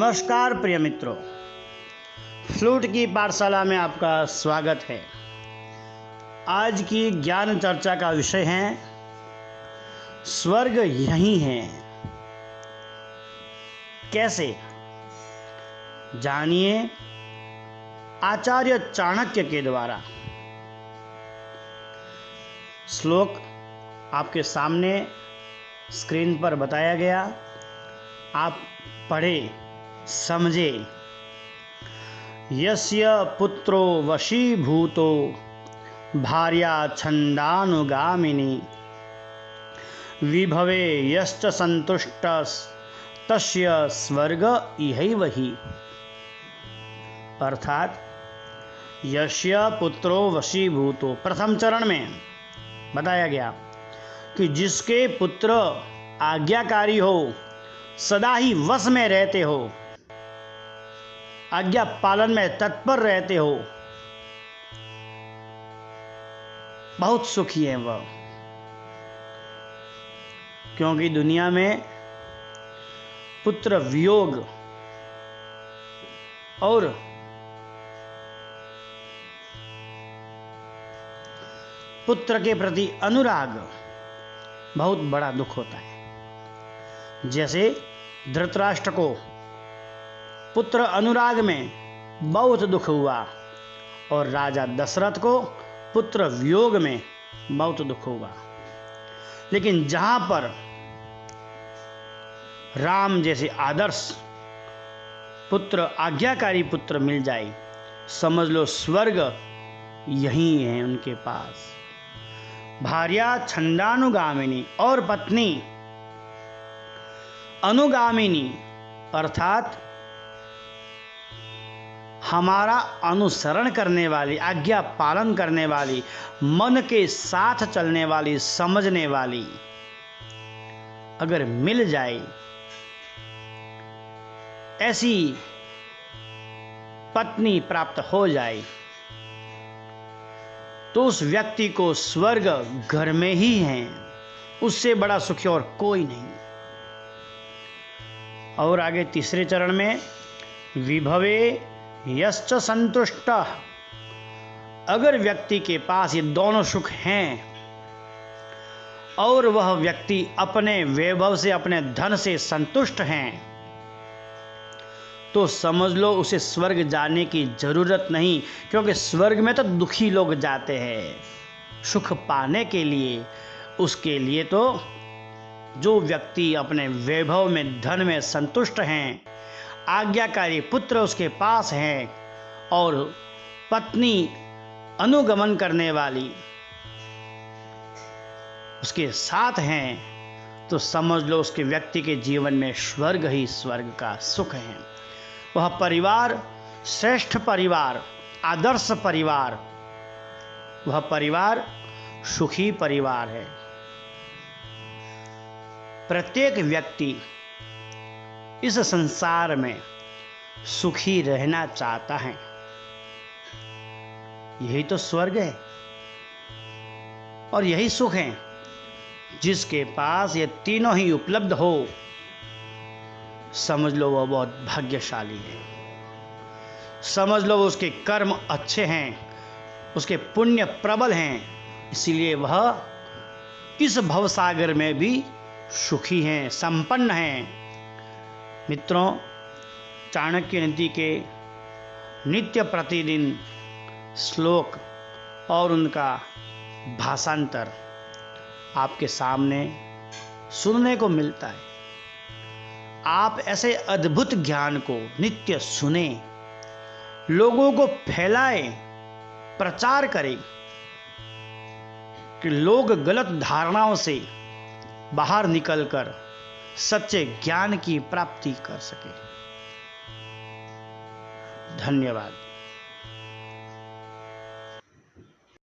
नमस्कार प्रिय मित्रों, फ्लूट की पाठशाला में आपका स्वागत है। आज की ज्ञान चर्चा का विषय है स्वर्ग यहीं है। कैसे, जानिए आचार्य चाणक्य के द्वारा। श्लोक आपके सामने स्क्रीन पर बताया गया, आप पढ़े समझे। यस्य पुत्रो वशीभूतो भार्या छंदानुगामिनी विभवे यश्च संतुष्टस् तस्य स्वर्ग इहैव हि। अर्थात यस्य पुत्रो वशीभूतो, प्रथम चरण में बताया गया कि जिसके पुत्र आज्ञाकारी हो, सदा ही वश में रहते हो, आज्ञा पालन में तत्पर रहते हो, बहुत सुखी है वह। क्योंकि दुनिया में पुत्र वियोग और पुत्र के प्रति अनुराग बहुत बड़ा दुख होता है। जैसे धृतराष्ट्र को पुत्र अनुराग में बहुत दुख हुआ और राजा दशरथ को पुत्र वियोग में बहुत दुख हुआ। लेकिन जहां पर राम जैसे आदर्श पुत्र, आज्ञाकारी पुत्र मिल जाए, समझ लो स्वर्ग यहीं है उनके पास। भार्या छंदानुगामिनी, और पत्नी अनुगामिनी, अर्थात हमारा अनुसरण करने वाली, आज्ञा पालन करने वाली, मन के साथ चलने वाली, समझने वाली अगर मिल जाए, ऐसी पत्नी प्राप्त हो जाए, तो उस व्यक्ति को स्वर्ग घर में ही है। उससे बड़ा सुखी और कोई नहीं। और आगे तीसरे चरण में विभवे यश्च संतुष्ट, अगर व्यक्ति के पास ये दोनों सुख हैं और वह व्यक्ति अपने वैभव से, अपने धन से संतुष्ट हैं, तो समझ लो उसे स्वर्ग जाने की जरूरत नहीं। क्योंकि स्वर्ग में तो दुखी लोग जाते हैं सुख पाने के लिए। उसके लिए तो जो व्यक्ति अपने वैभव में, धन में संतुष्ट हैं, आज्ञाकारी पुत्र उसके पास हैं और पत्नी अनुगमन करने वाली उसके साथ हैं, तो समझ लो उसके व्यक्ति के जीवन में स्वर्ग ही स्वर्ग का सुख है। वह परिवार श्रेष्ठ परिवार, आदर्श परिवार, वह परिवार सुखी परिवार है। प्रत्येक व्यक्ति इस संसार में सुखी रहना चाहता है। यही तो स्वर्ग है और यही सुख है। जिसके पास ये तीनों ही उपलब्ध हो, समझ लो वह बहुत भाग्यशाली है। समझ लो उसके कर्म अच्छे हैं, उसके पुण्य प्रबल हैं, इसीलिए वह इस भवसागर में भी सुखी हैं, संपन्न हैं। मित्रों, चाणक्य नीति के नित्य प्रतिदिन श्लोक और उनका भाषांतर आपके सामने सुनने को मिलता है। आप ऐसे अद्भुत ज्ञान को नित्य सुने, लोगों को फैलाएं, प्रचार करें कि लोग गलत धारणाओं से बाहर निकलकर सच्चे ज्ञान की प्राप्ति कर सके। धन्यवाद।